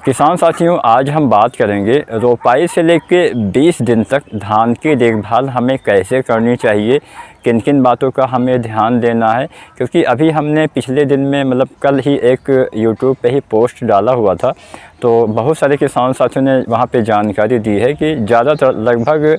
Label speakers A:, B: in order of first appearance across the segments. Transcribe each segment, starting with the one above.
A: किसान साथियों, आज हम बात करेंगे रोपाई से लेकर 20 दिन तक धान की देखभाल हमें कैसे करनी चाहिए, किन किन बातों का हमें ध्यान देना है। क्योंकि अभी हमने पिछले दिन में कल ही एक यूट्यूब पे ही पोस्ट डाला हुआ था, तो बहुत सारे किसान साथियों ने वहाँ पे जानकारी दी है कि ज़्यादातर लगभग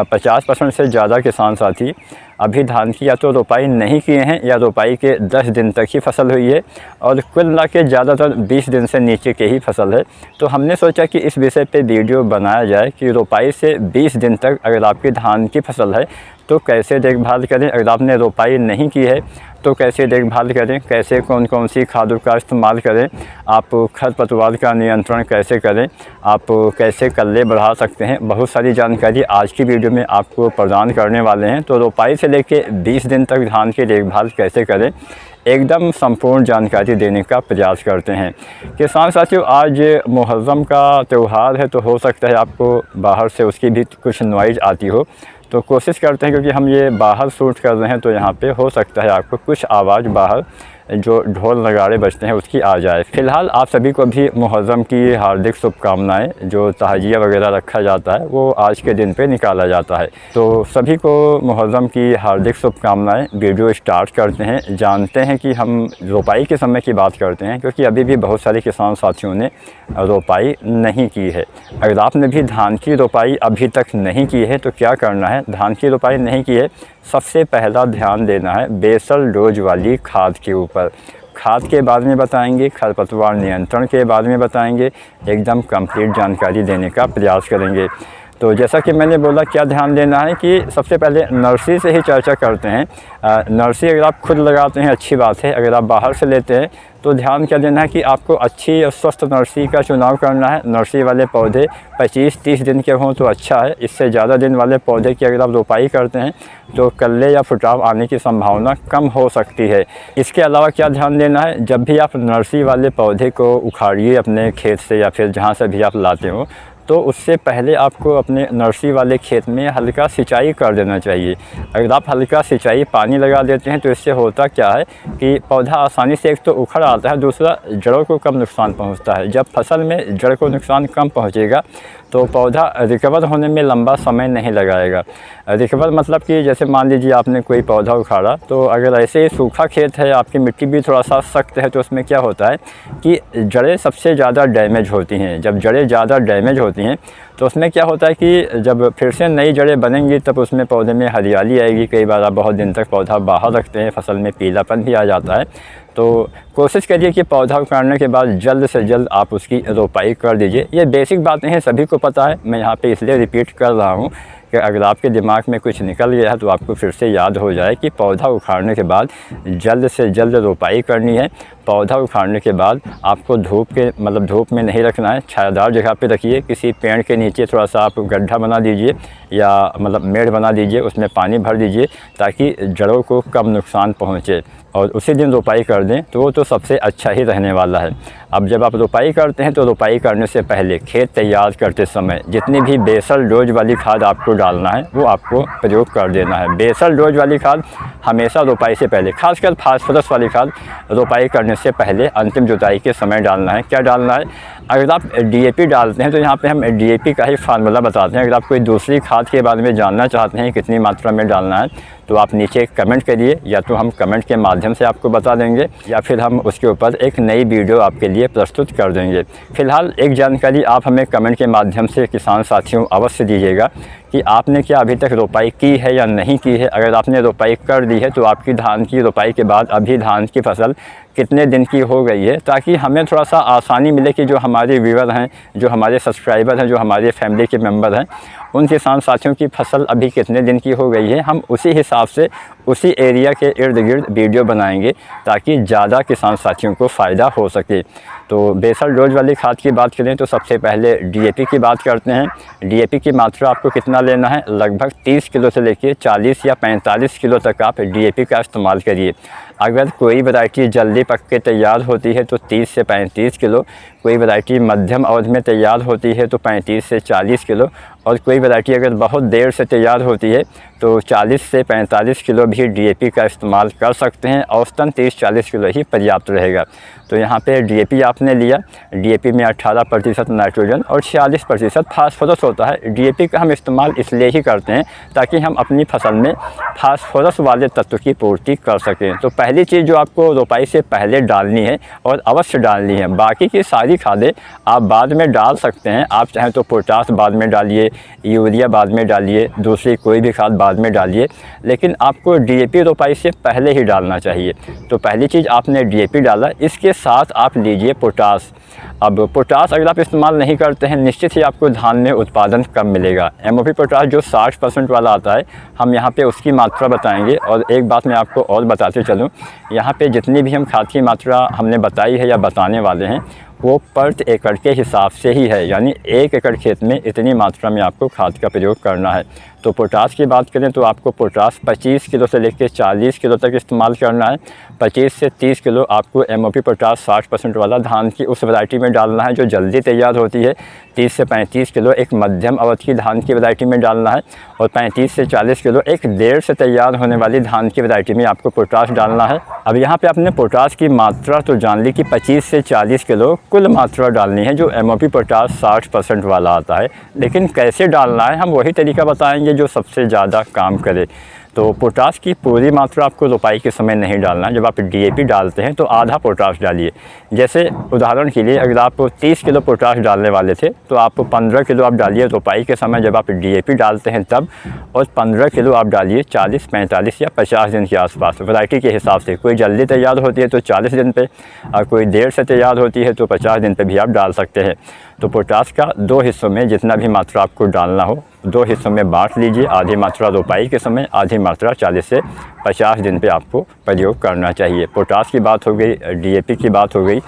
A: 50% से ज़्यादा किसान साथी अभी धान की या तो रोपाई नहीं किए हैं या रोपाई के 10 दिन तक ही फसल हुई है, और कुल मिला के ज़्यादातर 20 दिन से नीचे के ही फसल है। तो हमने सोचा कि इस विषय पे वीडियो बनाया जाए कि रोपाई से 20 दिन तक अगर आपकी धान की फसल है तो कैसे देखभाल करें, अगर आपने रोपाई नहीं की है तो कैसे देखभाल करें, कैसे कौन कौन सी खादों का इस्तेमाल करें, आप खरपतवार का नियंत्रण कैसे करें, आप कैसे कल्ले बढ़ा सकते हैं। बहुत सारी जानकारी आज की वीडियो में आपको प्रदान करने वाले हैं। तो रोपाई से लेके 20 दिन तक धान की देखभाल कैसे करें, एकदम संपूर्ण जानकारी देने का प्रयास करते हैं। किसान साथियों, आज मुहर्रम का त्यौहार है, तो हो सकता है आपको बाहर से उसकी भी कुछ नॉइज़ आती हो, तो कोशिश करते हैं, क्योंकि हम ये बाहर शूट कर रहे हैं तो यहाँ पे हो सकता है आपको कुछ आवाज़ बाहर जो ढोल नगाड़े बजते हैं उसकी आ जाए। फ़िलहाल आप सभी को भी मुहर्रम की हार्दिक शुभकामनाएं। जो ताजिया वगैरह रखा जाता है वो आज के दिन पे निकाला जाता है, तो सभी को मुहर्रम की हार्दिक शुभकामनाएं। वीडियो स्टार्ट करते हैं, जानते हैं कि हम रोपाई के समय की बात करते हैं, क्योंकि अभी भी बहुत सारे किसान साथियों ने रोपाई नहीं की है। अगर आपने भी धान की रोपाई अभी तक नहीं की है तो क्या करना है, धान की रोपाई नहीं की है, सबसे पहला ध्यान देना है बेसल डोज वाली खाद के ऊपर। खाद के बारे में बताएंगे, खरपतवार नियंत्रण के बारे में बताएंगे, एकदम कंप्लीट जानकारी देने का प्रयास करेंगे। तो जैसा कि मैंने बोला, क्या ध्यान देना है कि सबसे पहले नर्सरी से ही चर्चा करते हैं। नर्सरी अगर आप खुद लगाते हैं अच्छी बात है, अगर आप बाहर से लेते हैं तो ध्यान क्या देना है कि आपको अच्छी और स्वस्थ नर्सरी का चुनाव करना है। नर्सरी वाले पौधे 25-30 दिन के हों तो अच्छा है। इससे ज़्यादा दिन वाले पौधे की अगर आप रोपाई करते हैं तो कल्ले या फुटाव आने की संभावना कम हो सकती है। इसके अलावा क्या ध्यान देना है, जब भी आप नर्सरी वाले पौधे को उखाड़िए अपने खेत से या फिर जहाँ से भी आप लाते हो, तो उससे पहले आपको अपने नर्सरी वाले खेत में हल्का सिंचाई कर देना चाहिए। अगर आप हल्का सिंचाई पानी लगा देते हैं तो इससे होता क्या है कि पौधा आसानी से एक तो उखड़ आता है, दूसरा जड़ों को कम नुकसान पहुंचता है। जब फसल में जड़ को नुकसान कम पहुंचेगा तो पौधा रिकवर होने में लंबा समय नहीं लगाएगा। रिकवर मतलब कि जैसे मान लीजिए आपने कोई पौधा उखाड़ा, तो अगर ऐसे ही सूखा खेत है, आपकी मिट्टी भी थोड़ा सा सख्त है, तो उसमें क्या होता है कि जड़ें सबसे ज़्यादा डैमेज होती हैं। जब जड़ें ज़्यादा डैमेज होती हैं तो उसमें क्या होता है कि जब फिर से नई जड़ें बनेंगी तब उसमें पौधे में हरियाली आएगी। कई बार आप बहुत दिन तक पौधा बाहर रखते हैं, फसल में पीलापन भी आ जाता है। तो कोशिश करिए कि पौधा उखाड़ने के बाद जल्द से जल्द आप उसकी रोपाई कर दीजिए। ये बेसिक बातें हैं, सभी को पता है, मैं यहाँ पे इसलिए रिपीट कर रहा हूँ कि अगर आपके दिमाग में कुछ निकल गया है तो आपको फिर से याद हो जाए कि पौधा उखाड़ने के बाद जल्द से जल्द रोपाई करनी है। पौधा उखाड़ने के बाद आपको धूप में नहीं रखना है, छायादार जगह पे रखिए। किसी पेड़ के नीचे थोड़ा सा आप गड्ढा बना दीजिए या मेड़ बना दीजिए, उसमें पानी भर दीजिए ताकि जड़ों को कम नुकसान पहुँचे, और उसी दिन रोपाई कर दें तो वो तो सबसे अच्छा ही रहने वाला है। अब जब आप रोपाई करते हैं तो रोपाई करने से पहले खेत तैयार करते समय जितनी भी बेसल डोज वाली खाद आपको डालना है वो आपको प्रयोग कर देना है। बेसल डोज वाली खाद हमेशा रोपाई से पहले, खासकर फास्फोरस वाली खाद रोपाई करने से पहले अंतिम जुताई के समय डालना है। क्या डालना है, अगर आप डीएपी डालते हैं तो यहाँ पे हम डीएपी का ही फार्मूला बताते हैं। अगर आप कोई दूसरी खाद के बारे में जानना चाहते हैं कितनी मात्रा में डालना है तो आप नीचे कमेंट करिए, या तो हम कमेंट के माध्यम से आपको बता देंगे या फिर हम उसके ऊपर एक नई वीडियो आपके लिए प्रस्तुत कर देंगे। फ़िलहाल एक जानकारी आप हमें कमेंट के माध्यम से किसान साथियों अवश्य दीजिएगा कि आपने क्या अभी तक रोपाई की है या नहीं की है। अगर आपने रोपाई कर दी है तो आपकी धान की रोपाई के बाद अभी धान की फसल कितने दिन की हो गई है, ताकि हमें थोड़ा सा आसानी मिले कि जो हमारे व्यूअर हैं, जो हमारे सब्सक्राइबर हैं, जो हमारे फैमिली के मेंबर हैं, उन किसान साथियों की फसल अभी कितने दिन की हो गई है। हम उसी हिसाब से उसी एरिया के इर्द गिर्द वीडियो बनाएंगे ताकि ज़्यादा किसान साथियों को फ़ायदा हो सके। तो बेसल डोज वाली खाद की बात करें तो सबसे पहले डीएपी की बात करते हैं। डीएपी की मात्रा आपको कितना लेना है, लगभग 30 किलो से लेकर 40 या 45 किलो तक आप डीएपी का इस्तेमाल करिए। अगर कोई वैरायटी जल्दी पक के तैयार होती है तो 30 से 35 किलो, कोई वैरायटी मध्यम अवधि में तैयार होती है तो 35 से 40 किलो, और कोई वैरायटी अगर बहुत देर से तैयार होती है तो 40 से 45 किलो भी डीएपी का इस्तेमाल कर सकते हैं। औसतन 30-40 किलो ही पर्याप्त रहेगा। तो यहाँ पे डीएपी आपने लिया, डीएपी में 18% नाइट्रोजन और 46% फास्फोरस होता है। डीएपी का हम इस्तेमाल इसलिए ही करते हैं ताकि हम अपनी फसल में फास्फोरस वाले तत्व की पूर्ति कर सकें। तो पहली चीज़ जो आपको रोपाई से पहले डालनी है और अवश्य डालनी है, बाकी की सारी खादें आप बाद में डाल सकते हैं। आप चाहें तो पोटास बाद में डालिए, यूरिया बाद में डालिए, दूसरी कोई भी खाद बाद में डालिए, लेकिन आपको डीएपी रोपाई से पहले ही डालना चाहिए। तो पहली चीज़ आपने डीएपी डाला, इसके साथ आप लीजिए पोटास। अब पोटास अगर आप इस्तेमाल नहीं करते हैं, निश्चित ही आपको धान में उत्पादन कम मिलेगा। एमओपी पोटास जो 60% वाला आता है, हम यहाँ पे उसकी मात्रा बताएंगे। और एक बात मैं आपको और बताते चलूँ, यहाँ पे जितनी भी हम खाद की मात्रा हमने बताई है या बताने वाले हैं, वो प्रति एकड़ के हिसाब से ही है, यानी 1 एकड़ खेत में इतनी मात्रा में आपको खाद का प्रयोग करना है। तो पोटास की बात करें तो आपको पोटास 25 किलो से लेकर 40 किलो तक इस्तेमाल करना है। 25 से 30 किलो आपको एमओपी पोटास 60% वाला धान की उस वैरायटी में डालना है जो जल्दी तैयार होती है। 30 से 35 किलो एक मध्यम अवधि की धान की वैरायटी में डालना है, और 35 से 40 किलो एक देर से तैयार होने वाली धान की वैरायटी में आपको पोटास डालना है। अब यहाँ पे आपने पोटास की मात्रा तो जान ली कि 25 से 40 किलो कुल मात्रा डालनी है जो एमओपी पोटास 60% वाला आता है। लेकिन कैसे डालना है, हम वही तरीका बताएंगे जो सबसे ज़्यादा काम करे। तो पोटास की पूरी मात्रा आपको रोपाई के समय नहीं डालना है। जब आप डीएपी डालते हैं तो आधा पोटास डालिए। जैसे उदाहरण के लिए अगर आप 30 किलो पोटास डालने वाले थे तो आप 15 किलो आप डालिए रोपाई के समय जब आप डीएपी डालते हैं तब, और 15 किलो आप डालिए 40, 45 या 50 दिन के आसपास, वैरायटी के हिसाब से। कोई जल्दी तैयार होती है तो 40 दिन पे, और कोई देर से तैयार होती है तो 50 दिन पे भी आप डाल सकते हैं। तो पोटास का 2 हिस्सों में जितना भी मात्रा आपको डालना हो 2 हिस्सों में बांट लीजिए। आधी मात्रा रोपाई के समय, आधी मात्रा 40 से 50 दिन पे आपको प्रयोग करना चाहिए। पोटास की बात हो गई, डीएपी की बात हो गई।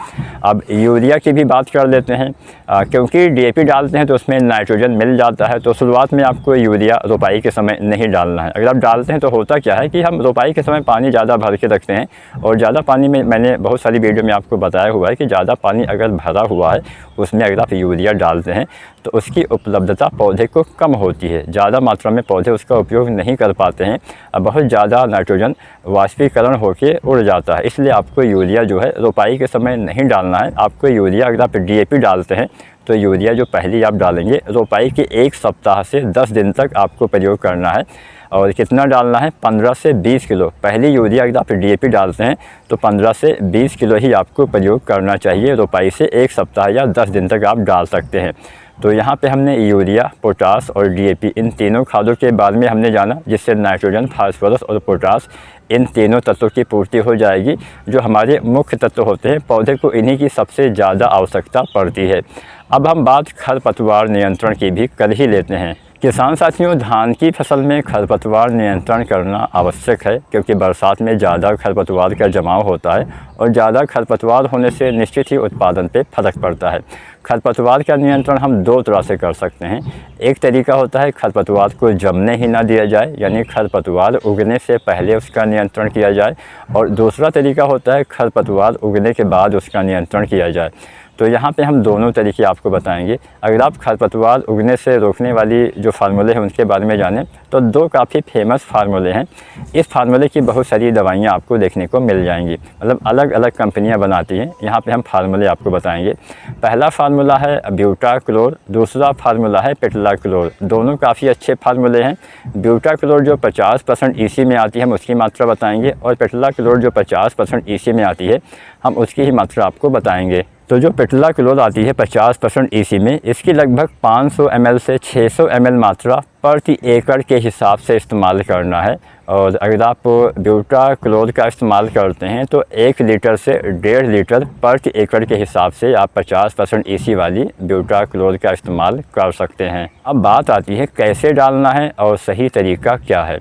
A: अब यूरिया की भी बात कर लेते हैं, क्योंकि डीएपी डालते हैं तो उसमें नाइट्रोजन मिल जाता है। तो शुरुआत में आपको यूरिया रोपाई के समय नहीं डालना है। अगर आप डालते हैं तो होता क्या है कि हम रोपाई के समय पानी ज़्यादा भर के रखते हैं, और ज़्यादा पानी में, मैंने बहुत सारी वीडियो में आपको बताया हुआ है कि ज़्यादा पानी अगर भरा हुआ है उसमें अगर आप यूरिया डालते हैं तो उसकी उपलब्धता पौधे को कम होती है। ज़्यादा मात्रा में पौधे उसका उपयोग नहीं कर पाते हैं, अब बहुत ज़्यादा नाइट्रोजन वाष्पीकरण होकर उड़ जाता है। इसलिए आपको यूरिया जो है रोपाई के समय नहीं डालना है। आपको यूरिया, अगर आप डीएपी डालते हैं तो यूरिया जो पहली आप डालेंगे रोपाई के 1 सप्ताह से 10 दिन तक आपको प्रयोग करना है। और कितना डालना है, 15 से 20 किलो। पहली यूरिया अगर आप डीएपी डालते हैं तो 15 से 20 किलो ही आपको प्रयोग करना चाहिए। रोपाई से 1 सप्ताह या 10 दिन तक आप डाल सकते हैं। तो यहाँ पे हमने यूरिया, पोटास और डीएपी इन तीनों खादों के बारे में हमने जाना, जिससे नाइट्रोजन, फास्फोरस और पोटास इन तीनों तत्वों की पूर्ति हो जाएगी, जो हमारे मुख्य तत्व होते हैं। पौधे को इन्हीं की सबसे ज़्यादा आवश्यकता पड़ती है। अब हम बात खरपतवार नियंत्रण की भी कर ही लेते हैं। किसान साथियों, धान की फसल में खरपतवार नियंत्रण करना आवश्यक है, क्योंकि बरसात में ज़्यादा खरपतवार का जमाव होता है, और ज़्यादा खरपतवार होने से निश्चित ही उत्पादन पे फर्क पड़ता है। खरपतवार का नियंत्रण हम 2 तरह से कर सकते हैं। एक तरीका होता है खरपतवार को जमने ही ना दिया जाए, यानी खरपतवार उगने से पहले उसका नियंत्रण किया जाए, और दूसरा तरीका होता है खरपतवार उगने के बाद उसका नियंत्रण किया जाए। तो यहाँ पे हम दोनों तरीके आपको बताएंगे। अगर आप खरपतवार उगने से रोकने वाली जो फार्मूले हैं उनके बारे में जानें तो 2 काफ़ी फेमस फार्मूले हैं। इस फार्मूले की बहुत सारी दवाइयाँ आपको देखने को मिल जाएंगी, मतलब अलग अलग कंपनियाँ बनाती हैं। यहाँ पे हम फार्मूले आपको बताएंगे। पहला फार्मूला है ब्यूटाक्लोर, दूसरा फार्मूला है पेटलाक्लोर। दोनों काफ़ी अच्छे फार्मूले हैं। ब्यूटाक्लोर जो 50% ईसी में आती है हम उसकी मात्रा बताएंगे, और पेटलाक्लोर जो 50% ईसी में आती है हम उसकी ही मात्रा आपको बताएंगे। तो जो पेटलाक्लोर आती है 50% ईसी में, इसकी लगभग 500 ml से 600 ml मात्रा प्रति एकड़ के हिसाब से इस्तेमाल करना है। और अगर आप ब्यूटाक्लोर का इस्तेमाल करते हैं तो 1 लीटर से 1.5 लीटर प्रति एकड़ के हिसाब से आप 50% ईसी वाली ब्यूटाक्लोर का इस्तेमाल कर सकते हैं। अब बात आती है कैसे डालना है और सही तरीका क्या है।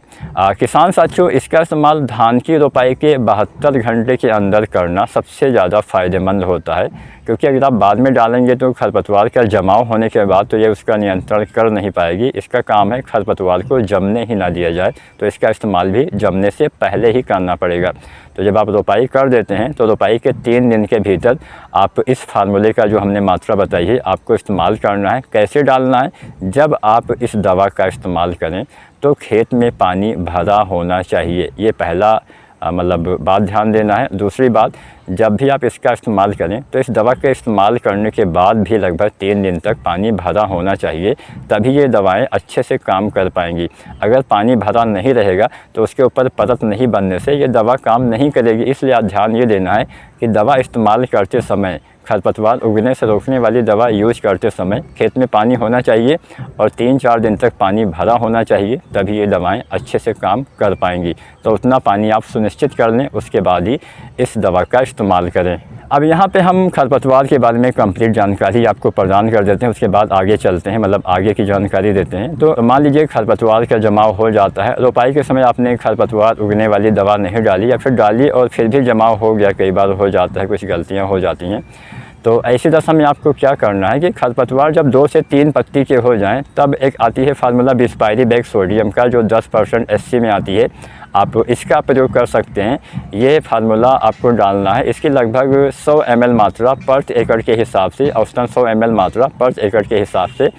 A: किसान साथियों, इसका इस्तेमाल धान की रोपाई के 72 घंटे के अंदर करना सबसे ज़्यादा फ़ायदेमंद होता है, क्योंकि अगर आप बाद में डालेंगे तो खरपतवार का जमाव होने के बाद तो ये उसका नियंत्रण कर नहीं पाएगी। इसका काम है खरपतवार को जमने ही ना दिया जाए, तो इसका इस्तेमाल भी जमने से पहले ही करना पड़ेगा। तो जब आप रोपाई कर देते हैं तो रोपाई के 3 दिन के भीतर आप इस फार्मूले का जो हमने मात्रा बताई है आपको इस्तेमाल करना है। कैसे डालना है? जब आप इस दवा का इस्तेमाल करें तो खेत में पानी भरा होना चाहिए। ये पहला मतलब बात ध्यान देना है। दूसरी बात, जब भी आप इसका इस्तेमाल करें तो इस दवा के इस्तेमाल करने के बाद भी लगभग 3 दिन तक पानी भरा होना चाहिए, तभी ये दवाएं अच्छे से काम कर पाएंगी। अगर पानी भरा नहीं रहेगा तो उसके ऊपर परत नहीं बनने से ये दवा काम नहीं करेगी। इसलिए आप ध्यान ये देना है कि दवा इस्तेमाल करते समय, खरपतवार उगने से रोकने वाली दवा यूज करते समय खेत में पानी होना चाहिए और 3-4 दिन तक पानी भरा होना चाहिए, तभी ये दवाएं अच्छे से काम कर पाएंगी। तो उतना पानी आप सुनिश्चित कर लें, उसके बाद ही इस दवा का इस्तेमाल करें। अब यहाँ पे हम खरपतवार के बारे में कंप्लीट जानकारी आपको प्रदान कर देते हैं, उसके बाद आगे चलते हैं, मतलब आगे की जानकारी देते हैं। तो मान लीजिए खरपतवार का जमाव हो जाता है, रोपाई के समय आपने खरपतवार उगने वाली दवा नहीं डाली या फिर डाली और फिर भी जमाव हो गया, कई बार हो जाता है, कुछ गलतियाँ हो जाती हैं। तो ऐसी दशा में आपको क्या करना है कि खरपतवार जब 2 से 3 पत्ती के हो जाएं, तब एक आती है फार्मूला बिस्पायरीबैक सोडियम का, जो 10% SC में आती है। आप इसका प्रयोग कर सकते हैं। ये फार्मूला आपको डालना है। इसकी लगभग 100 ml मात्रा पर एकड़ के हिसाब से, औसतन 100 ml मात्रा पर एकड़ के हिसाब से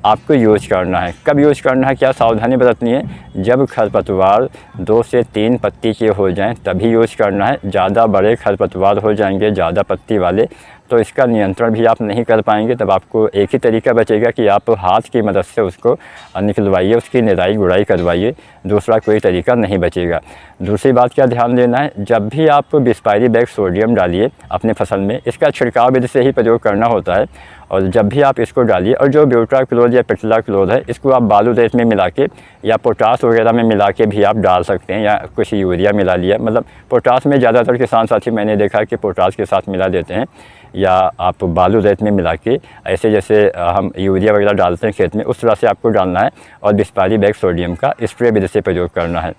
A: आपको यूज करना है। कब यूज करना है, क्या सावधानी बरतनी है? जब खरपतवार 2 से 3 पत्ती के हो जाएं तभी यूज करना है। ज़्यादा बड़े खरपतवार हो जाएंगे, ज़्यादा पत्ती वाले, तो इसका नियंत्रण भी आप नहीं कर पाएंगे। तब आपको एक ही तरीका बचेगा कि आप हाथ की मदद से उसको निकलवाइए, उसकी निराई गुड़ाई करवाइए, दूसरा कोई तरीका नहीं बचेगा। दूसरी बात क्या ध्यान देना है, जब भी आप बिस्पायरीबैक सोडियम डालिए अपने फसल में, इसका छिड़काव विधि से ही प्रयोग करना होता है। और जब भी आप इसको डालिए, और जो ब्यूटाक्लोर या पेट्लाक्लोर है, इसको आप बालू रेत में मिला के या पोटास वगैरह में मिला के भी आप डाल सकते हैं, या कुछ यूरिया मिला लिया। मतलब पोटास में ज़्यादातर किसान साथी मैंने देखा कि पोटास के साथ मिला देते हैं, या आप बालू रेत में मिला के, ऐसे जैसे हम यूरिया वगैरह डालते हैं खेत में, उस तरह से आपको डालना है और बिस्पायरीबैक सोडियम का स्प्रे विधि से प्रयोग करना है।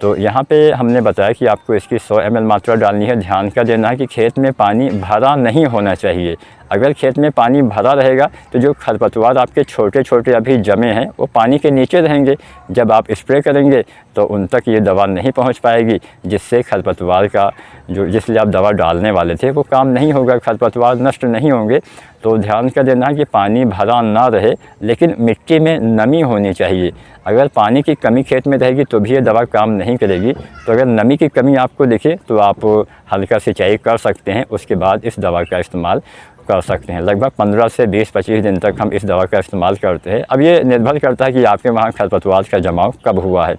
A: तो यहाँ पे हमने बताया कि आपको इसकी 100 ml मात्रा डालनी है। ध्यान का देना है कि खेत में पानी भरा नहीं होना चाहिए। अगर खेत में पानी भरा रहेगा तो जो खरपतवार आपके छोटे छोटे अभी जमे हैं वो पानी के नीचे रहेंगे। जब आप स्प्रे करेंगे तो उन तक ये दवा नहीं पहुंच पाएगी, जिससे खरपतवार का जिसलिए आप दवा डालने वाले थे वो काम नहीं होगा, खरपतवार नष्ट नहीं होंगे। तो ध्यान का देना है कि पानी भरा ना रहे, लेकिन मिट्टी में नमी होनी चाहिए। अगर पानी की कमी खेत में रहेगी तो भी ये दवा काम नहीं करेगी। तो अगर नमी की कमी आपको दिखे तो आप हल्का सिंचाई कर सकते हैं, उसके बाद इस दवा का इस्तेमाल कर सकते हैं। लगभग 15 से 20-25 दिन तक हम इस दवा का इस्तेमाल करते हैं। अब ये निर्भर करता है कि आपके वहाँ खरपतवार का जमाव कब हुआ है।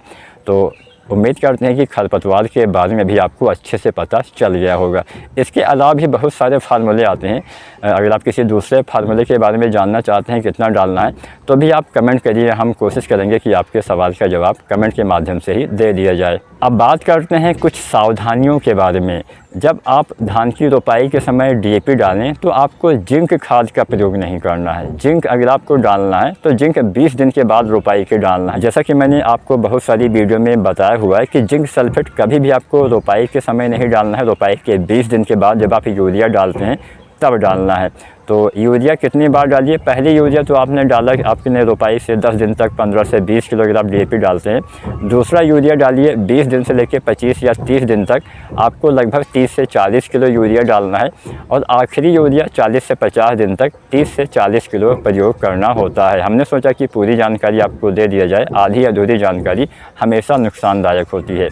A: तो उम्मीद करते हैं कि खरपतवार के बारे में भी आपको अच्छे से पता चल गया होगा। इसके अलावा भी बहुत सारे फार्मूले आते हैं। अगर आप किसी दूसरे फार्मूले के बारे में जानना चाहते हैं कितना डालना है, तो भी आप कमेंट करिए। हम कोशिश करेंगे कि आपके सवाल का जवाब कमेंट के माध्यम से ही दे दिया जाए। अब बात करते हैं कुछ सावधानियों के बारे में। जब आप धान की रोपाई के समय DAP डालें तो आपको जिंक खाद का प्रयोग नहीं करना है। जिंक अगर आपको डालना है तो जिंक 20 दिन के बाद रोपाई के डालना है। जैसा कि मैंने आपको बहुत सारी वीडियो में बताया हुआ है कि जिंक सल्फेट कभी भी आपको रोपाई के समय नहीं डालना है। रोपाई के 20 दिन के बाद जब आप यूरिया डालते हैं तब डालना है। तो यूरिया कितनी बार डालिए? पहले यूरिया तो आपने डाला, आपने रोपाई से 10 दिन तक 15 से 20 किलो अगर आप DAP डालते हैं। दूसरा यूरिया डालिए 20 दिन से लेकर 25 या 30 दिन तक, आपको लगभग 30 से 40 किलो यूरिया डालना है। और आखिरी यूरिया 40 से 50 दिन तक 30 से 40 किलो प्रयोग करना होता है। हमने सोचा कि पूरी जानकारी आपको दे दिया जाए, आधी अधूरी जानकारी हमेशा नुकसानदायक होती है।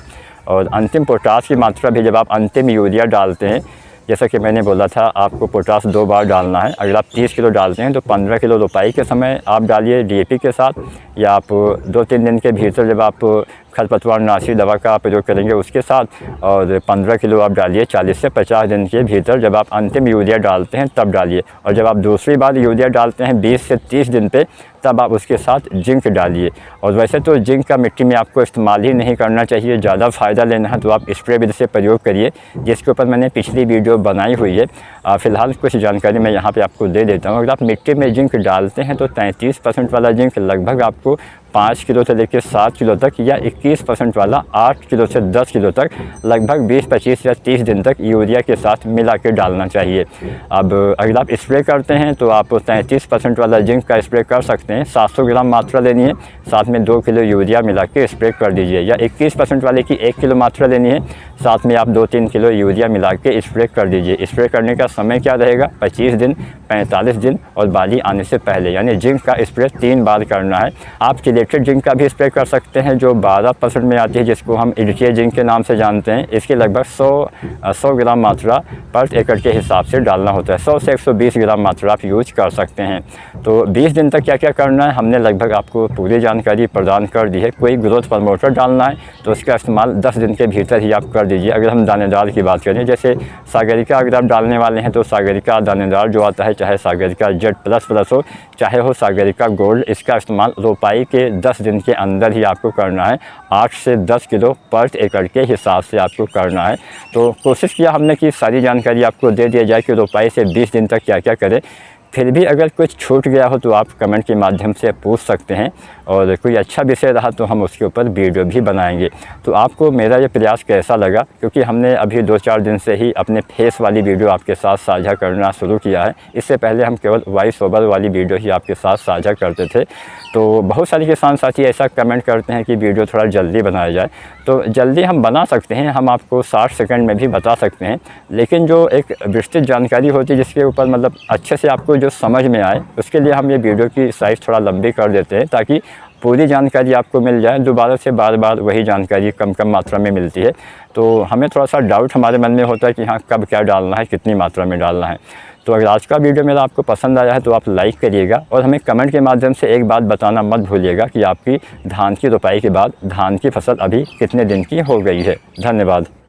A: और अंतिम पोटास की मात्रा भी जब आप अंतिम यूरिया डालते हैं, जैसा कि मैंने बोला था, आपको पोटास 2 बार डालना है। अगर आप 30 किलो डालते हैं तो 15 किलो रोपाई के समय आप डालिए DAP के साथ, या आप 2-3 दिन के भीतर जब आप खरपतवार नाशी दवा का प्रयोग करेंगे उसके साथ, और 15 किलो आप डालिए 40 से 50 दिन के भीतर जब आप अंतिम यूरिया डालते हैं तब डालिए। और जब आप दूसरी बार यूरिया डालते हैं 20 से 30 दिन पे, तब आप उसके साथ जिंक डालिए। और वैसे तो जिंक का मिट्टी में आपको इस्तेमाल ही नहीं करना चाहिए। ज़्यादा फ़ायदा लेना है तो आप स्प्रे विधि से प्रयोग करिए, जिसके ऊपर मैंने पिछली वीडियो बनाई हुई है। फ़िलहाल कुछ जानकारी मैं यहाँ पे आपको दे देता हूँ। अगर आप मिट्टी में जिंक डालते हैं तो 33% वाला जिंक लगभग आपको 5 किलो से लेकर 7 किलो तक, या 21% वाला 8 किलो से 10 किलो तक लगभग 20, 25 या 30 दिन तक यूरिया के साथ मिला के डालना चाहिए। अब अगर आप स्प्रे करते हैं तो आप 33% वाला जिंक का स्प्रे कर सकते हैं। 700 ग्राम मात्रा लेनी है, साथ में 2 किलो यूरिया मिला के स्प्रे कर दीजिए। या 21% वाले की 1 किलो मात्रा लेनी है, साथ में आप 2-3 किलो यूरिया मिला के स्प्रे कर दीजिए। स्प्रे करने का समय क्या रहेगा? 25 दिन, 45 दिन और बाली आने से पहले, यानी जिंक का स्प्रे 3 बार करना है। आप चिलेटेड जिंक का भी स्प्रे कर सकते हैं जो 12% में आती है, जिसको हम इडिटिया जिंक के नाम से जानते हैं। इसके लगभग 100 ग्राम मात्रा पर एकड़ के हिसाब से डालना होता है। 100 से 120 ग्राम मात्रा आप यूज कर सकते हैं। तो 20 दिन तक क्या क्या करना है हमने लगभग आपको पूरी जानकारी प्रदान कर दी है। कोई ग्रोथ प्रमोटर डालना है तो उसका इस्तेमाल 10 दिन के भीतर ही आप कर दीजिए। अगर हम दानेदार की बात करें, जैसे सागरिका अगर आप डालने वाले हैं तो सागरिका दानेदार जो आता है, चाहे सागरिका Z++ हो, चाहे हो सागरिका गोल्ड, इसका इस्तेमाल रोपाई के 10 दिन के अंदर ही आपको करना है। 8 से 10 किलो पर एकड़ के हिसाब से आपको करना है। तो कोशिश किया हमने कि सारी जानकारी आपको दे दिया जाए कि रोपाई से 20 दिन तक क्या क्या करें। फिर भी अगर कुछ छूट गया हो तो आप कमेंट के माध्यम से पूछ सकते हैं, और कोई अच्छा विषय रहा तो हम उसके ऊपर वीडियो भी बनाएंगे। तो आपको मेरा ये प्रयास कैसा लगा? क्योंकि हमने अभी 2-4 दिन से ही अपने फेस वाली वीडियो आपके साथ साझा करना शुरू किया है। इससे पहले हम केवल वॉइस ओवर वाली वीडियो ही आपके साथ साझा करते थे। तो बहुत सारे किसान साथी ऐसा कमेंट करते हैं कि वीडियो थोड़ा जल्दी बनाया जाए, तो जल्दी हम बना सकते हैं, हम आपको 60 सेकंड में भी बता सकते हैं। लेकिन जो एक विस्तृत जानकारी होती है जिसके ऊपर मतलब अच्छे से आपको जो समझ में आए, उसके लिए हम ये वीडियो की साइज़ थोड़ा लंबी कर देते हैं ताकि पूरी जानकारी आपको मिल जाए। दोबारा से बार वही जानकारी कम मात्रा में मिलती है, तो हमें थोड़ा सा डाउट हमारे मन में होता है कि हाँ कब क्या डालना है, कितनी मात्रा में डालना है। तो अगर आज का वीडियो मेरा आपको पसंद आया है तो आप लाइक करिएगा, और हमें कमेंट के माध्यम से एक बात बताना मत भूलिएगा कि आपकी धान की रोपाई के बाद धान की फसल अभी कितने दिन की हो गई है। धन्यवाद।